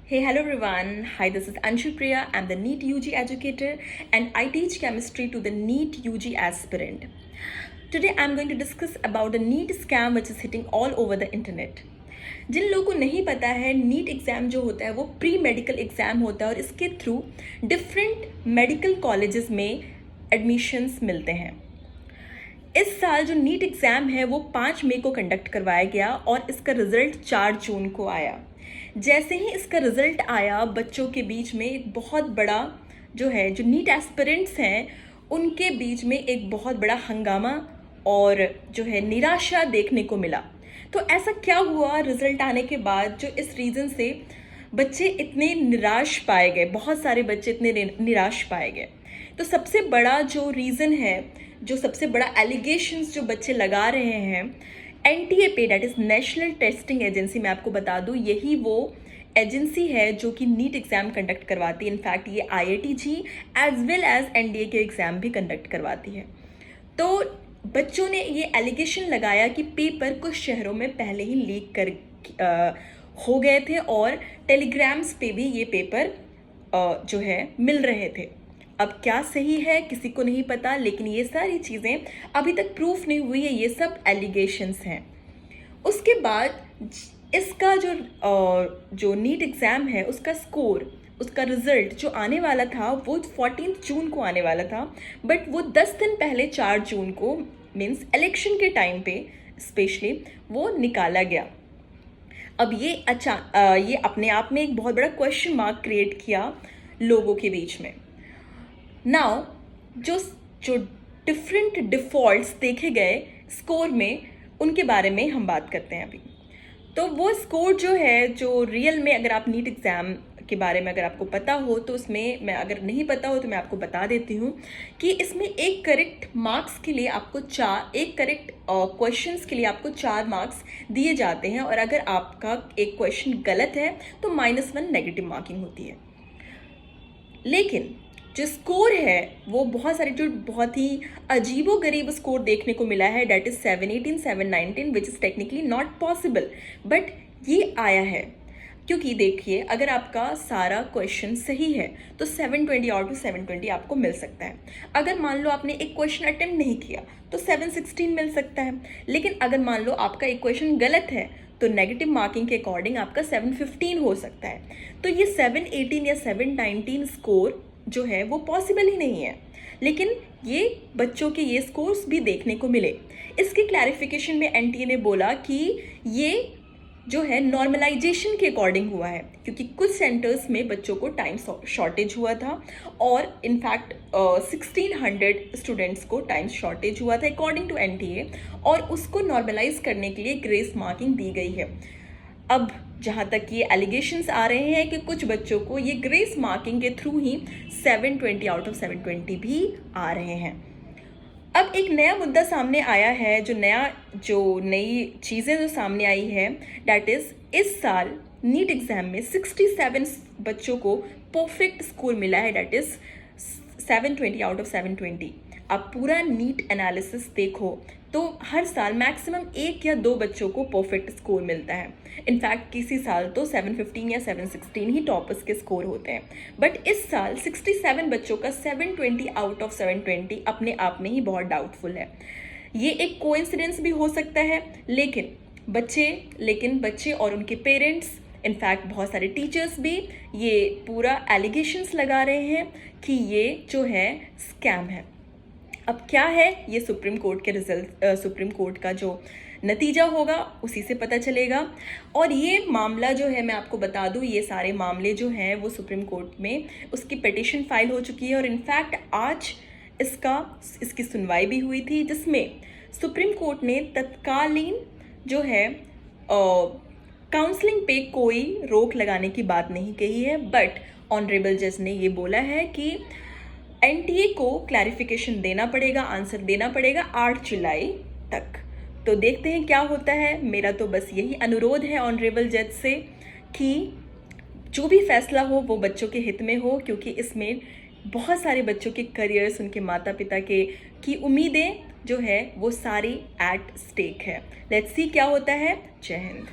Hey, hello everyone. Hi, this is Anshu Priya. I'm the NEET UG educator and I teach chemistry to the NEET UG aspirant. Today I'm going to discuss about the NEET scam which is hitting all over the internet. जिन लोगों को नहीं पता है, NEET exam जो होता है वो pre medical exam होता है और इसके थ्रू डिफरेंट मेडिकल कॉलेजेस में एडमिशन्स मिलते हैं। इस साल जो नीट एग्ज़ाम है वो 5 मई को कंडक्ट करवाया गया और इसका रिज़ल्ट 4 जून को आया। जैसे ही इसका रिज़ल्ट आया, बच्चों के बीच में एक बहुत बड़ा जो नीट एस्पिरेंट्स हैं उनके बीच में एक बहुत बड़ा हंगामा और जो है निराशा देखने को मिला। तो ऐसा क्या हुआ रिज़ल्ट आने के बाद जो इस रीज़न से बच्चे इतने निराश पाए गए, बहुत सारे बच्चे इतने निराश पाए गए। तो सबसे बड़ा जो रीज़न है, जो सबसे बड़ा एलिगेशंस जो बच्चे लगा रहे हैं एनटीए पे, that is national testing agency, मैं आपको बता दूं यही वो एजेंसी है जो कि नीट एग्ज़ाम कंडक्ट करवाती है। इनफैक्ट ये IIT JEE as well as NDA के एग्ज़ाम भी कंडक्ट करवाती है। तो बच्चों ने ये एलिगेशन लगाया कि पेपर कुछ शहरों में पहले ही लीक कर हो गए थे और टेलीग्राम्स पे भी ये पेपर जो है मिल रहे थे। अब क्या सही है किसी को नहीं पता, लेकिन ये सारी चीज़ें अभी तक प्रूफ नहीं हुई है, ये सब एलिगेशंस हैं। उसके बाद इसका जो नीट एग्ज़ाम है उसका स्कोर, उसका रिज़ल्ट जो आने वाला था वो 14 जून को आने वाला था, बट वो 10 दिन पहले 4 जून को मीन्स इलेक्शन के टाइम पे स्पेशली वो निकाला गया। अब ये ये अपने आप में एक बहुत बड़ा क्वेश्चन मार्क क्रिएट किया लोगों के बीच में। नाउ जो डिफरेंट डिफ़ॉल्ट्स देखे गए स्कोर में, उनके बारे में हम बात करते हैं अभी। तो वो स्कोर जो है, जो रियल में अगर आप नीट एग्ज़ाम के बारे में अगर आपको पता हो तो उसमें, मैं अगर नहीं पता हो तो मैं आपको बता देती हूँ कि इसमें एक करेक्ट मार्क्स के लिए आपको एक करेक्ट क्वेश्चंस के लिए आपको 4 मार्क्स दिए जाते हैं, और अगर आपका एक क्वेश्चन गलत है तो -1 नेगेटिव मार्किंग होती है। लेकिन जो स्कोर है वो बहुत सारे जो बहुत ही अजीबोगरीब स्कोर देखने को मिला है, that is 718, 719, which is technically not possible, but ये आया है क्योंकि देखिए अगर आपका सारा क्वेश्चन सही है तो 720 आउट ऑफ 720 आपको मिल सकता है। अगर मान लो आपने एक क्वेश्चन अटेम्प्ट नहीं किया तो 716 मिल सकता है। लेकिन अगर मान लो आपका एक क्वेश्चन गलत है तो नेगेटिव मार्किंग के अकॉर्डिंग आपका 715 हो सकता है। तो ये 718 या 719 स्कोर जो है वो पॉसिबल ही नहीं है, लेकिन ये बच्चों के ये स्कोर्स भी देखने को मिले। इसके क्लैरिफिकेशन में एनटीए ने बोला कि ये जो है नॉर्मलाइजेशन के अकॉर्डिंग हुआ है, क्योंकि कुछ सेंटर्स में बच्चों को टाइम शॉर्टेज हुआ था और इनफैक्ट 1600 स्टूडेंट्स को टाइम शॉर्टेज हुआ था अकॉर्डिंग टू एनटीए, और उसको नॉर्मलाइज करने के लिए ग्रेस मार्किंग दी गई है। अब जहाँ तक ये एलिगेशंस आ रहे हैं कि कुछ बच्चों को ये ग्रेस मार्किंग के थ्रू ही 720 आउट ऑफ 720 भी आ रहे हैं। अब एक नया मुद्दा सामने आया है, जो नई चीज़ें जो सामने आई है, डैट इज़ इस साल नीट एग्ज़ाम में 67 बच्चों को परफेक्ट स्कोर मिला है, डैट इज़ 720 आउट ऑफ 720। आप पूरा नीट एनालिसिस देखो तो हर साल मैक्सिमम 1 या 2 बच्चों को परफेक्ट स्कोर मिलता है। इनफैक्ट किसी साल तो 715 या 716 ही टॉपर्स के स्कोर होते हैं, बट इस साल 67 बच्चों का 720 आउट ऑफ 720 अपने आप में ही बहुत डाउटफुल है। ये एक कोइंसिडेंस भी हो सकता है, लेकिन बच्चे और उनके पेरेंट्स, इनफैक्ट बहुत सारे टीचर्स भी ये पूरा एलिगेशंस लगा रहे हैं कि ये जो है स्कैम है। अब क्या है ये सुप्रीम कोर्ट का जो नतीजा होगा उसी से पता चलेगा। और ये मामला जो है, मैं आपको बता दूं, ये सारे मामले जो हैं वो सुप्रीम कोर्ट में उसकी पिटीशन फाइल हो चुकी है, और इनफैक्ट आज इसकी सुनवाई भी हुई थी, जिसमें सुप्रीम कोर्ट ने तत्कालीन जो है काउंसलिंग पे कोई रोक लगाने की बात नहीं कही है, बट ऑनरेबल जज ने ये बोला है कि एनटीए को क्लैरिफिकेशन देना पड़ेगा, आंसर देना पड़ेगा 8 जुलाई तक। तो देखते हैं क्या होता है। मेरा तो बस यही अनुरोध है ऑनरेबल जज से कि जो भी फैसला हो वो बच्चों के हित में हो, क्योंकि इसमें बहुत सारे बच्चों के करियर्स, उनके माता पिता की उम्मीदें जो है वो सारी एट स्टेक है। लेट्स सी क्या होता है। जय हिंद।